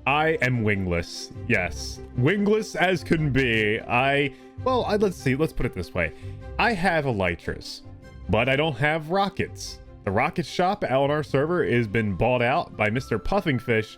I am wingless. Yes. Wingless as can be. Let's see. Let's put it this way. I have elytras, but I don't have rockets. The rocket shop out on our server has been bought out by Mr. Puffingfish,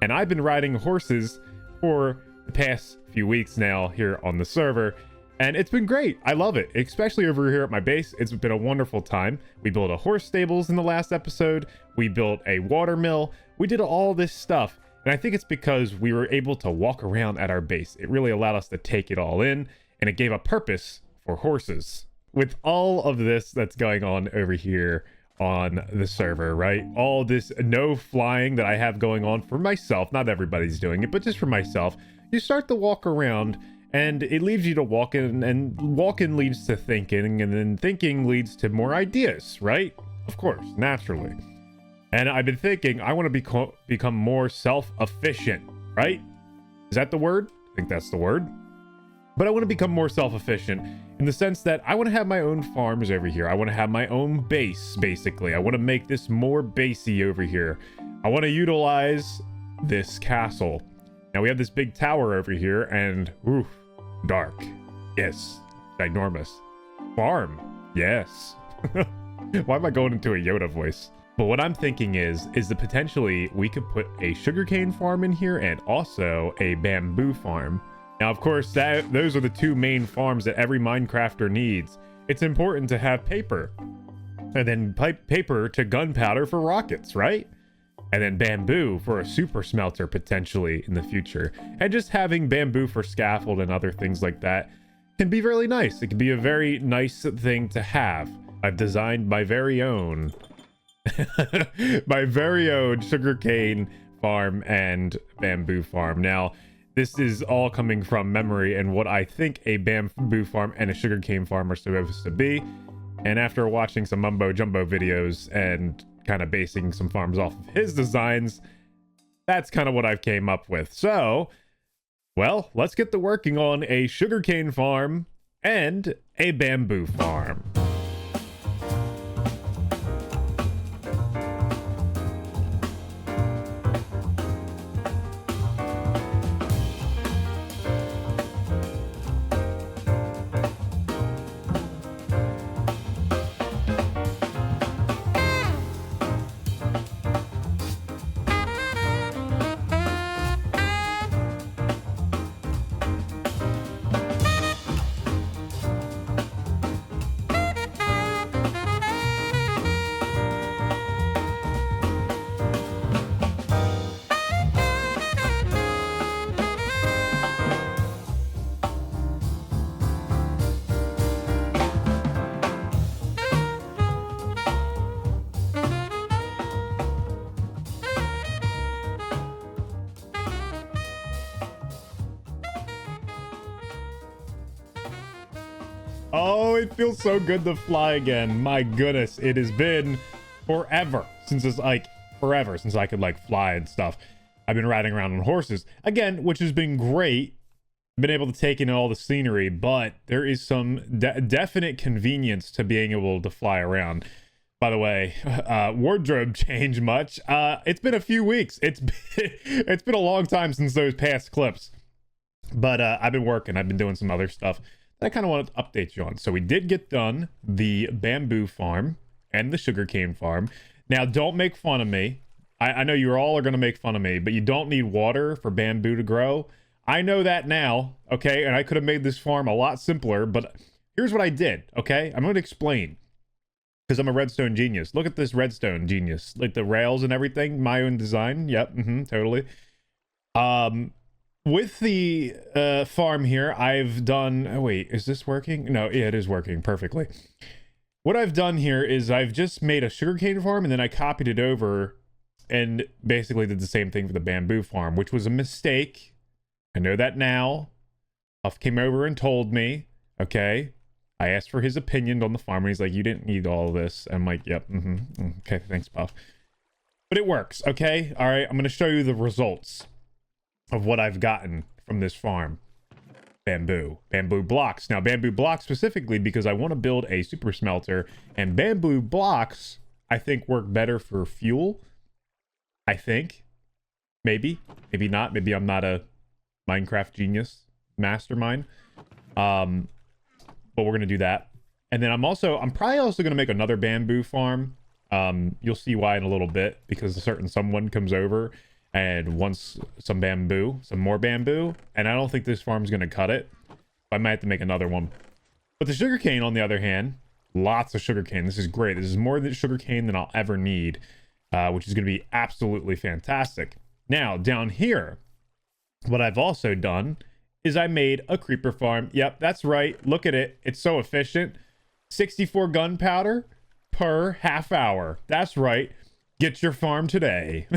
and I've been riding horses for the past few weeks now here on the server, and it's been great. I love it, especially over here at my base. It's been a wonderful time. We built a horse stables in the last episode. We built a water mill. We did all this stuff, and I think it's because we were able to walk around at our base. It really allowed us to take it all in, and it gave a purpose for horses. With all of this that's going on over here on the server, right? All this no flying that I have going on for myself. Not everybody's doing it, but just for myself. You start to walk around, and it leaves you to walking, and walking leads to thinking, and then thinking leads to more ideas, right? Of course, naturally. And I've been thinking, I want to become more self-efficient, right? Is that the word? I think that's the word. But I want to become more self-efficient in the sense that I want to have my own farms over here. I want to have my own base, basically. I want to make this more basey over here. I want to utilize this castle. Now we have this big tower over here, and oof, dark. Yes, ginormous. Farm. Yes. Why am I going into a Yoda voice? But what I'm thinking is that potentially we could put a sugarcane farm in here and also a bamboo farm. Now, of course, those are the two main farms that every Minecrafter needs. It's important to have paper, and then paper to gunpowder for rockets, right? And then bamboo for a super smelter potentially in the future. And just having bamboo for scaffold and other things like that can be really nice. It can be a very nice thing to have. I've designed my very own sugarcane farm and bamboo farm. Now, this is all coming from memory and what I think a bamboo farm and a sugarcane farm are supposed to be. And after watching some mumbo jumbo videos and kind of basing some farms off of his designs, that's kind of what I've came up with. So, well, let's get to working on a sugarcane farm and a bamboo farm. Oh, it feels so good to fly again. My goodness, it has been forever since I could like fly and stuff. I've been riding around on horses again, which has been great. I've been able to take in all the scenery, but there is some definite convenience to being able to fly around. By the way, wardrobe change much. It's been a few weeks. It's been a long time since those past clips, but I've been working. I've been doing some other stuff that I kind of wanted to update you on. So we did get done the bamboo farm and the sugarcane farm. Now, don't make fun of me. I know you all are going to make fun of me, but you don't need water for bamboo to grow. I know that now, okay? And I could have made this farm a lot simpler, but here's what I did, okay? I'm going to explain, because I'm a redstone genius. Look at this redstone genius. Like the rails and everything, my own design. Yep, totally. With the farm here, I've done... Oh, wait, is this working? No, yeah, it is working perfectly. What I've done here is I've just made a sugarcane farm, and then I copied it over and basically did the same thing for the bamboo farm, which was a mistake. I know that now. Puff came over and told me, okay? I asked for his opinion on the farm, and he's like, you didn't need all of this. I'm like, yep, okay, thanks, Puff. But it works, okay? All right, I'm going to show you the results of what I've gotten from this farm. Bamboo blocks. Now, bamboo blocks specifically because I want to build a super smelter, and bamboo blocks, I think, work better for fuel. I think. Maybe not. Maybe I'm not a Minecraft genius mastermind. But we're gonna do that. And then I'm probably also gonna make another bamboo farm. You'll see why in a little bit, because a certain someone comes over and wants some more bamboo, and I don't think this farm's gonna cut it. I might have to make another one. But the sugarcane, on the other hand, lots of sugarcane. This is great. This is more than sugarcane than I'll ever need, which is gonna be absolutely fantastic. Now, down here, what I've also done is I made a creeper farm. Yep, that's right. Look at it. It's so efficient. 64 gunpowder per half hour. That's right. Get your farm today.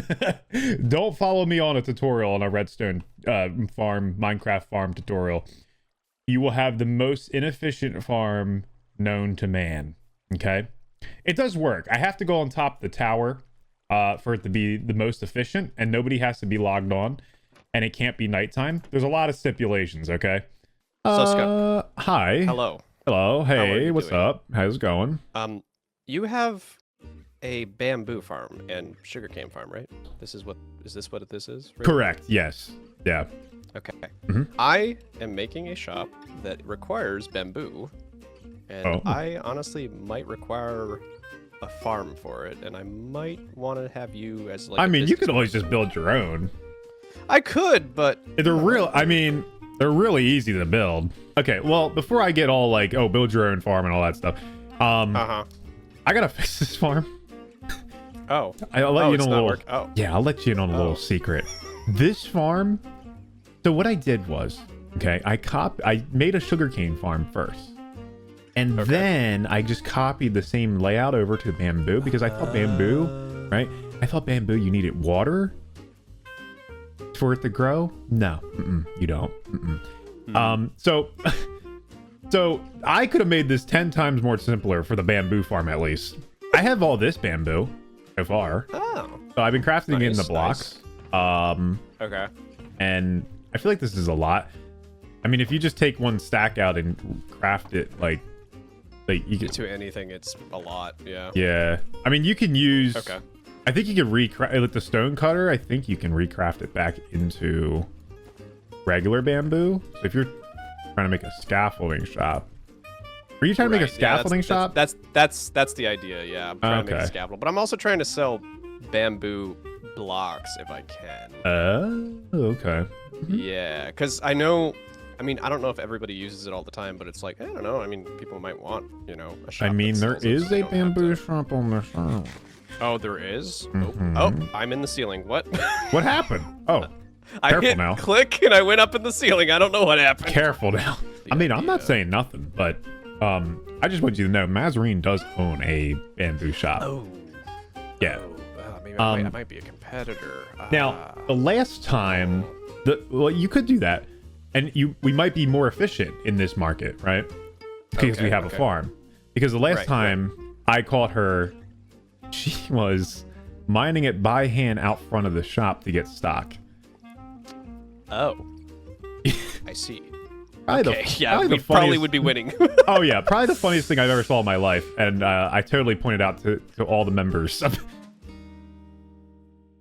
Don't follow me on a tutorial on a Redstone Minecraft farm tutorial. You will have the most inefficient farm known to man. Okay? It does work. I have to go on top of the tower for it to be the most efficient, and nobody has to be logged on, and it can't be nighttime. There's a lot of stipulations, okay? So, hi. Hello. Hello. Hey, what's doing? up? How's it going? You have a bamboo farm and sugarcane farm, right? Is this what this is? Really? Correct. Yes. Yeah. Okay. Mhm. I am making a shop that requires bamboo, and I honestly might require a farm for it, and I might want to have you as like. I mean, you could always just build your own. I could, but They're they're really easy to build. Okay, well, before I get all like, oh, build your own farm and all that stuff, I gotta fix this farm. Oh. I'll let you it's know a not little. work. Oh. Yeah, I'll let you in on a little secret. This farm. So what I did was, okay, I made a sugarcane farm first, and then I just copied the same layout over to bamboo because I thought bamboo, right? I thought bamboo, you needed water for it to grow. No, you don't. So I could have made this 10 times more simpler for the bamboo farm, at least. I have all this bamboo so far. Oh. So I've been crafting it in the blocks. Okay. And I feel like this is a lot. I mean, if you just take one stack out and craft it, like you can To anything, it's a lot. Yeah. Yeah. I mean, you can use. Okay. I think you can recraft with the stone cutter. I think you can recraft it back into regular bamboo. So if you're trying to make a scaffolding shop, are you trying to make a scaffolding shop? That's the idea. Yeah, I'm trying to make a scaffold, but I'm also trying to sell bamboo blocks if I can. Okay. Yeah, because I know. I mean, I don't know if everybody uses it all the time, but it's like, I don't know. I mean, people might want, a shop. I mean, there is a bamboo shop on the side. Oh, there is? Oh, I'm in the ceiling. What? What happened? Oh, I careful hit now. click and I went up in the ceiling. I don't know what happened. Careful now. I mean, I'm not saying nothing, but I just want you to know Mazarine does own a bamboo shop. Oh. Yeah. Maybe I might be a competitor. Now, the last time, well, you could do that, and we might be more efficient in this market, right? Because we have a farm. Because the last time I caught her, she was mining it by hand out front of the shop to get stock. Oh. I see. Probably we probably would be winning. Oh yeah, probably the funniest thing I've ever saw in my life, and I totally pointed out to all the members.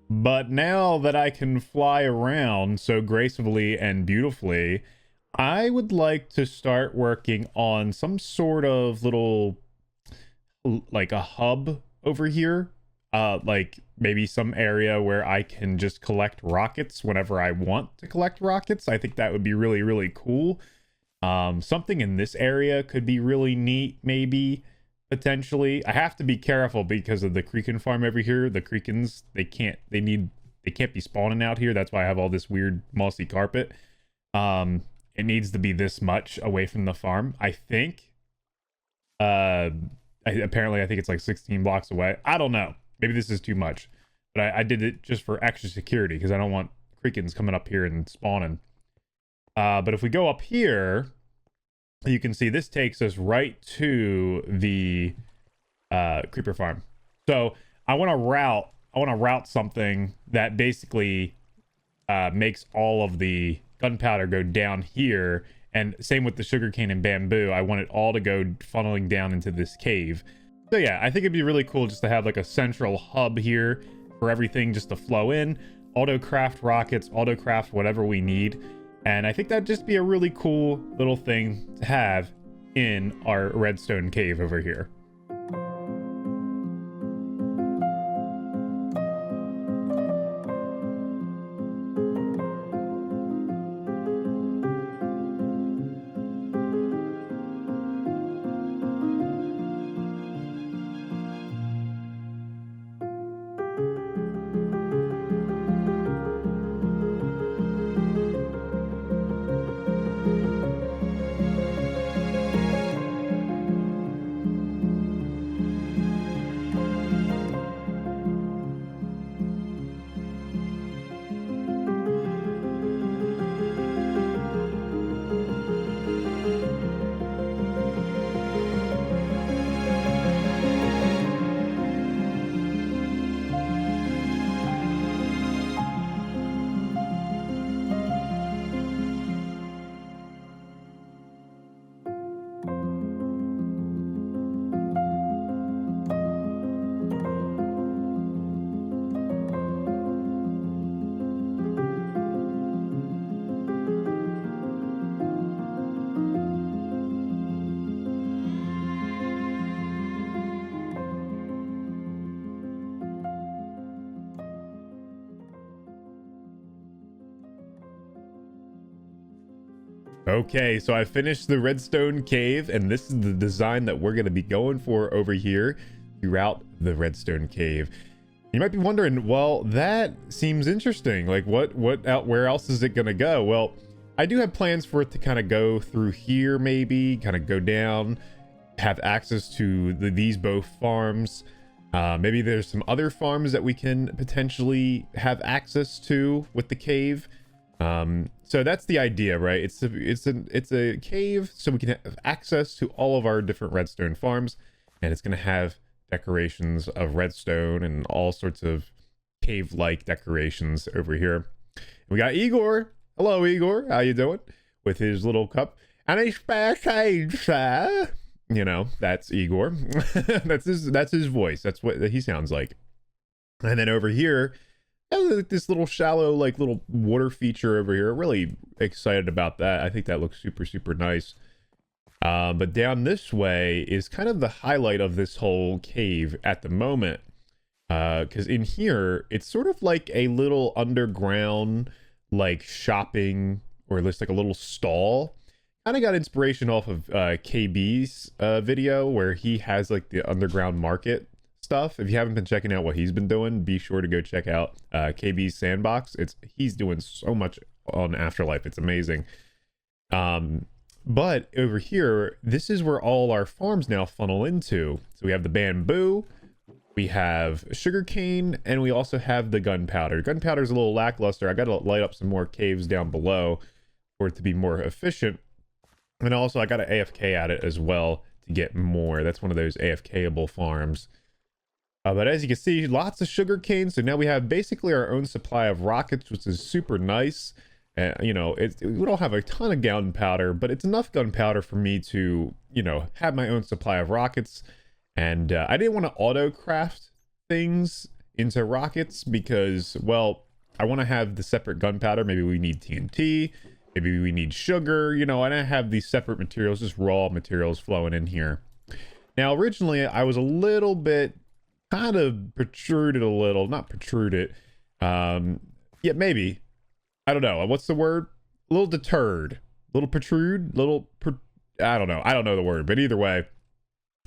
But now that I can fly around so gracefully and beautifully, I would like to start working on some sort of little, like a hub over here. Like maybe some area where I can just collect rockets whenever I want to collect rockets. I think that would be really, really cool. Something in this area could be really neat, maybe. Potentially. I have to be careful because of the Creekin farm over here. The Creekins, they can't be spawning out here. That's why I have all this weird mossy carpet. It needs to be this much away from the farm, I think. Apparently I think it's like 16 blocks away. I don't know. Maybe this is too much. But I did it just for extra security because I don't want Creekins coming up here and spawning. But if we go up here, you can see this takes us right to the creeper farm. So I want to route something that basically makes all of the gunpowder go down here, and same with the sugarcane and bamboo. I want it all to go funneling down into this cave. So yeah, I think it'd be really cool just to have like a central hub here for everything just to flow in. auto craft rockets, auto craft whatever we need. And I think that'd just be a really cool little thing to have in our redstone cave over here. Okay, so I finished the redstone cave, and this is the design that we're going to be going for over here throughout the redstone cave. You might be wondering, well, that seems interesting. Like, where else is it going to go? Well, I do have plans for it to kind of go through here, maybe kind of go down, have access to these both farms. Maybe there's some other farms that we can potentially have access to with the cave. So that's the idea, right? It's a cave, so we can have access to all of our different redstone farms, and it's going to have decorations of redstone and all sorts of cave-like decorations over here. We got Igor. Hello, Igor. How you doing? With his little cup and a spare change, sir. You know, that's Igor. that's his voice. That's what he sounds like. And then over here, this little shallow, like, little water feature over here. Really excited about that. I think that looks super, super nice. But down this way is kind of the highlight of this whole cave at the moment. Because in here, it's sort of like a little underground, like, shopping, or at least like a little stall. Kind of got inspiration off of KB's video, where he has like the underground market stuff. If you haven't been checking out what he's been doing, be sure to go check out KB's sandbox. He's doing so much on AfterLife. It's amazing. But over here, this is where all our farms now funnel into. So we have the bamboo, we have sugarcane, and we also have the gunpowder. Gunpowder is a little lackluster. I got to light up some more caves down below for it to be more efficient. And also I got to AFK at it as well to get more. That's one of those AFK-able farms. But as you can see, lots of sugarcane. So now we have basically our own supply of rockets, which is super nice. You know, we don't have a ton of gunpowder, but it's enough gunpowder for me to, you know, have my own supply of rockets. And I didn't want to auto craft things into rockets because, well, I want to have the separate gunpowder. Maybe we need TNT. Maybe we need sugar. You know, and I have these separate materials, just raw materials flowing in here. Now, originally, I was a little bit kind of protruded a little. Not protruded. Yeah, maybe. I don't know. What's the word? A little deterred. A little protrude? I don't know. I don't know the word. But either way,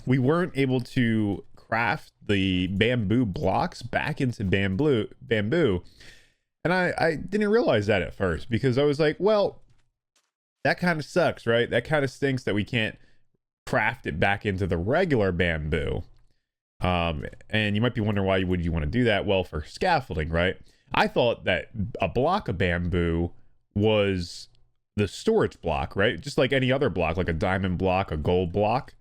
we weren't able to craft the bamboo blocks back into bamboo. And I didn't realize that at first because I was like, well, that kind of sucks, right? That kind of stinks that we can't craft it back into the regular bamboo. And you might be wondering why would you want to do that? Well, for scaffolding, right? I thought that a block of bamboo was the storage block, right? Just like any other block, like a diamond block, a gold block.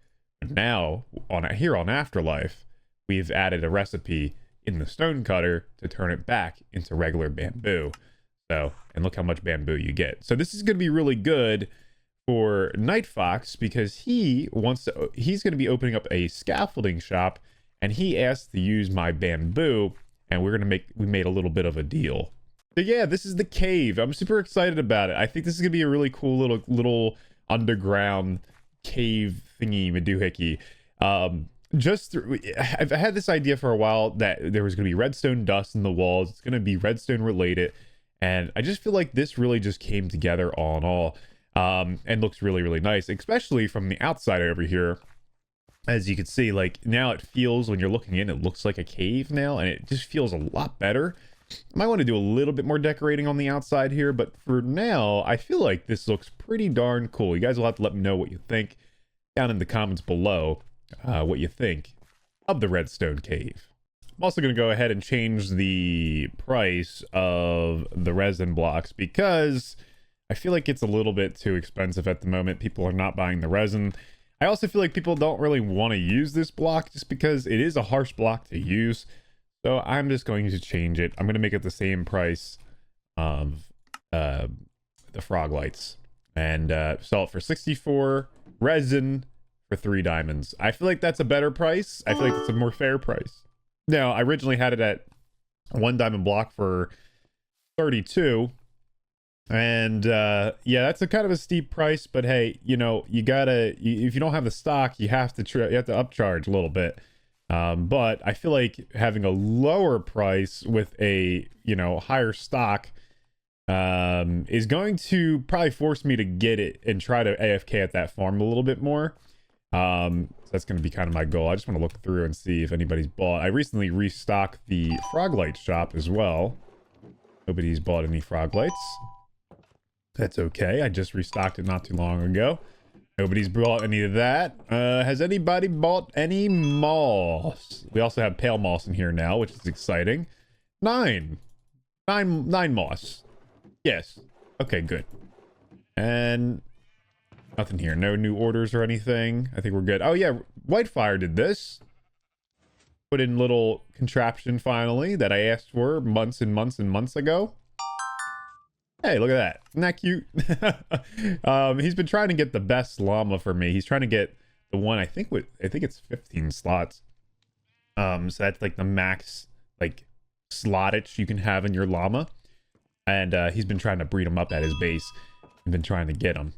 Now, here on AfterLife, we've added a recipe in the stone cutter to turn it back into regular bamboo. So, and look how much bamboo you get. So this is going to be really good for Night Fox because he's going to be opening up a scaffolding shop, and he asked to use my bamboo, and we made a little bit of a deal. So yeah, this is the cave. I'm super excited about it. I think this is gonna be a really cool little underground cave thingy madoohickey. I've had this idea for a while that there was gonna be redstone dust in the walls. It's gonna be redstone related, and I just feel like this really just came together all in all, and looks really nice, especially from the outside over here. As you can see, like now it feels, when you're looking in, it looks like a cave now, and it just feels a lot better. Might want to do a little bit more decorating on the outside here, but for now, I feel like this looks pretty darn cool. You guys will have to let me know what you think down in the comments below, what you think of the redstone cave. I'm also going to go ahead and change the price of the resin blocks because I feel like it's a little bit too expensive at the moment. People are not buying the resin. I also feel like people don't really want to use this block just because it is a harsh block to use. So I'm just going to change it. I'm going to make it the same price of the frog lights and sell it for 64 resin for 3 diamonds. I feel like that's a better price. I feel like it's a more fair price. Now, I originally had it at 1 diamond block for 32. And yeah, that's a kind of a steep price, but hey, you know, you gotta, if you don't have the stock, you have to upcharge a little bit. But I feel like having a lower price with a, you know, higher stock is going to probably force me to get it and try to AFK at that farm a little bit more. So that's going to be kind of my goal. I just want to look through and see if anybody's bought. I recently restocked the frog light shop as well. Nobody's bought any frog lights. That's okay. I just restocked it not too long ago. Nobody's bought any of that. Has anybody bought any moss? We also have pale moss in here now, which is exciting. 9 moss. Yes. Okay, good. And nothing here. No new orders or anything. I think we're good. Oh yeah, Whitefire did this. Put in little contraption finally that I asked for months and months and months ago. Hey, look at that. Isn't that cute? He's been trying to get the best llama for me. He's trying to get the one, I think it's 15 slots. So that's like the max like slottage you can have in your llama. And he's been trying to breed him up at his base. I've been trying to get him.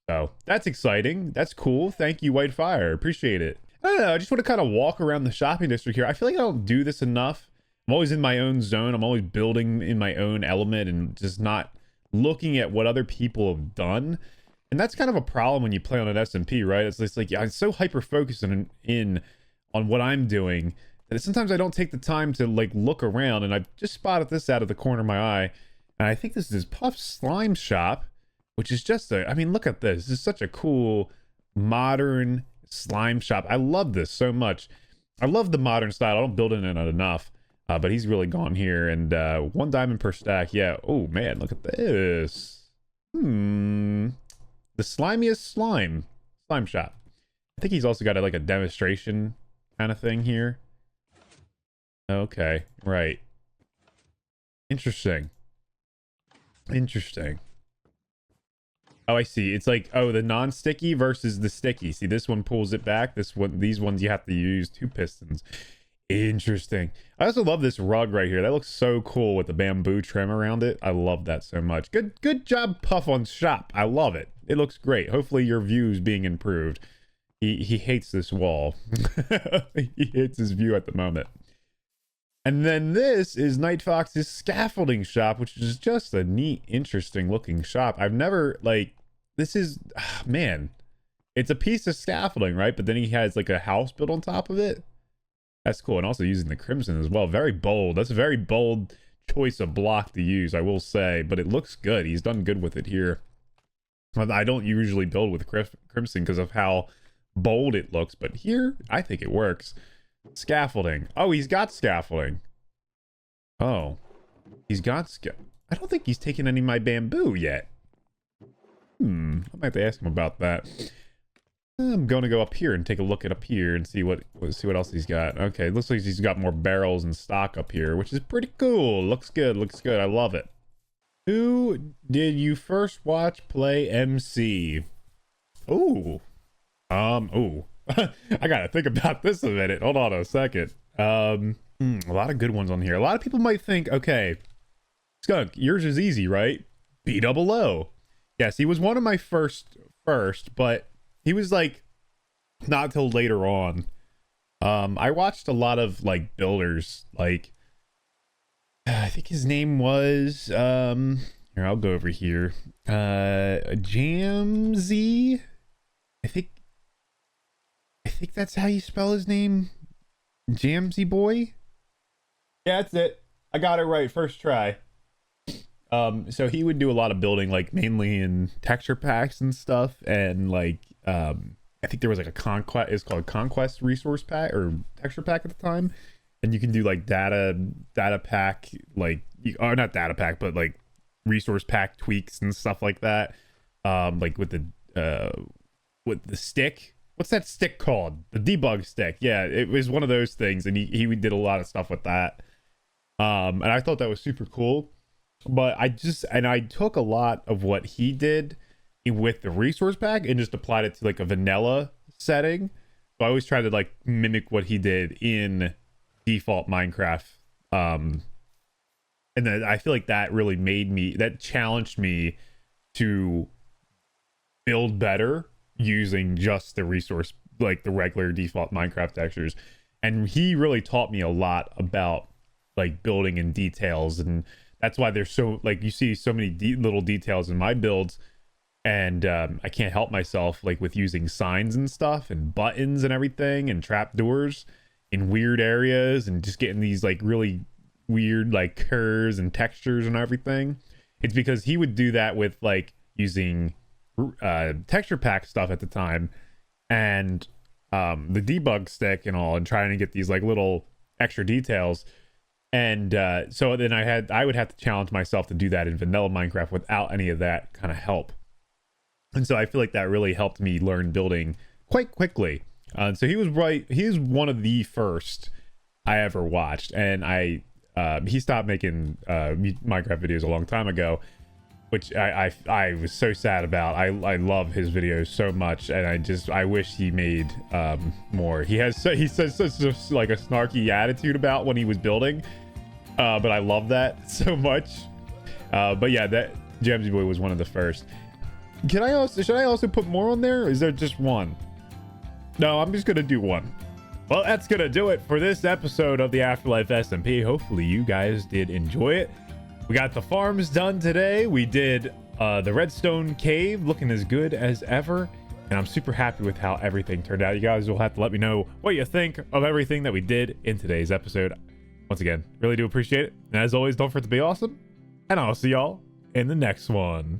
So that's exciting. That's cool. Thank you, Whitefire. Appreciate it. I don't know. I just want to kind of walk around the shopping district here. I feel like I don't do this enough. I'm always in my own zone. I'm always building in my own element and just not looking at what other people have done. And that's kind of a problem when you play on an SMP, right? It's just like, I'm so hyper focused in on what I'm doing that sometimes I don't take the time to like look around. And I've just spotted this out of the corner of my eye, and I think this is Puff Slime Shop, which is just I mean, look at this. This is such a cool modern slime shop. I love this so much. I love the modern style. I don't build in it enough. But he's really gone here, and 1 diamond per stack. Yeah. Oh man, look at this. The slimiest slime shop. I think he's also got like a demonstration kind of thing here. Okay, right. Interesting. Oh, I see. It's like, oh, the non-sticky versus the sticky. See, this one pulls it back. These ones you have to use 2 pistons. Interesting. I also love this rug right here. That looks so cool with the bamboo trim around it. I love that so much. Good job, Puff, on shop. I love it. It looks great. Hopefully your view is being improved. He hates this wall. He hates his view at the moment. And then this is Night Fox's scaffolding shop, which is just a neat, interesting looking shop. I've never, like, this is, man, it's a piece of scaffolding, right? But then he has like a house built on top of it. That's cool. And also using the crimson as well. Very bold. That's a very bold choice of block to use, I will say. But it looks good. He's done good with it here. I don't usually build with crimson because of how bold it looks. But here, I think it works. Scaffolding. Oh, he's got scaffolding. Oh. He's got I don't think he's taken any of my bamboo yet. I might have to ask him about that. I'm going to go up here and take a look at up here and see what else he's got. Okay, looks like he's got more barrels in stock up here, which is pretty cool. Looks good. I love it. Who did you first watch play MC? Ooh. Ooh. I gotta think about this a minute. Hold on a second. A lot of good ones on here. A lot of people might think, okay, Skunk, yours is easy, right? B double O. Yes, he was one of my first, but he was like not till later on. I watched a lot of like builders, like I think his name was here, I'll go over here. Jamzy. I think that's how you spell his name. Jamzy boy. Yeah, that's it. I got it right first try. So he would do a lot of building, like mainly in texture packs and stuff, and like I think there was like a conquest. It's called Conquest resource pack or texture pack at the time, and you can do like data pack, like or not data pack, but like resource pack tweaks and stuff like that. Like with the stick. What's that stick called? The debug stick. Yeah, it was one of those things, and he did a lot of stuff with that. And I thought that was super cool. But I took a lot of what he did with the resource pack and just applied it to like a vanilla setting. So I always tried to like mimic what he did in default Minecraft. And then I feel like that really challenged me to build better using just the resource, like the regular default Minecraft textures. And he really taught me a lot about like building in details, and that's why there's so like you see so many little details in my builds, and I can't help myself like with using signs and stuff and buttons and everything and trapdoors in weird areas and just getting these like really weird like curves and textures and everything. It's because he would do that with like using texture pack stuff at the time and the debug stick and all, and trying to get these like little extra details. And so then I would have to challenge myself to do that in vanilla Minecraft without any of that kind of help. And so I feel like that really helped me learn building quite quickly. So he was right. He is one of the first I ever watched. And he stopped making Minecraft videos a long time ago, which I was so sad about. I love his videos so much, and I wish he made more. He says such a, like a snarky attitude about when he was building, but I love that so much. But yeah, that Jamzy Boy was one of the first. Should I also put more on there, or is there just one? No, I'm just gonna do one. Well, that's gonna do it for this episode of the AfterLife SMP. Hopefully you guys did enjoy it. We got the farms done today. We did the Redstone cave looking as good as ever. And I'm super happy with how everything turned out. You guys will have to let me know what you think of everything that we did in today's episode. Once again, really do appreciate it. And as always, don't forget to be awesome. And I'll see y'all in the next one.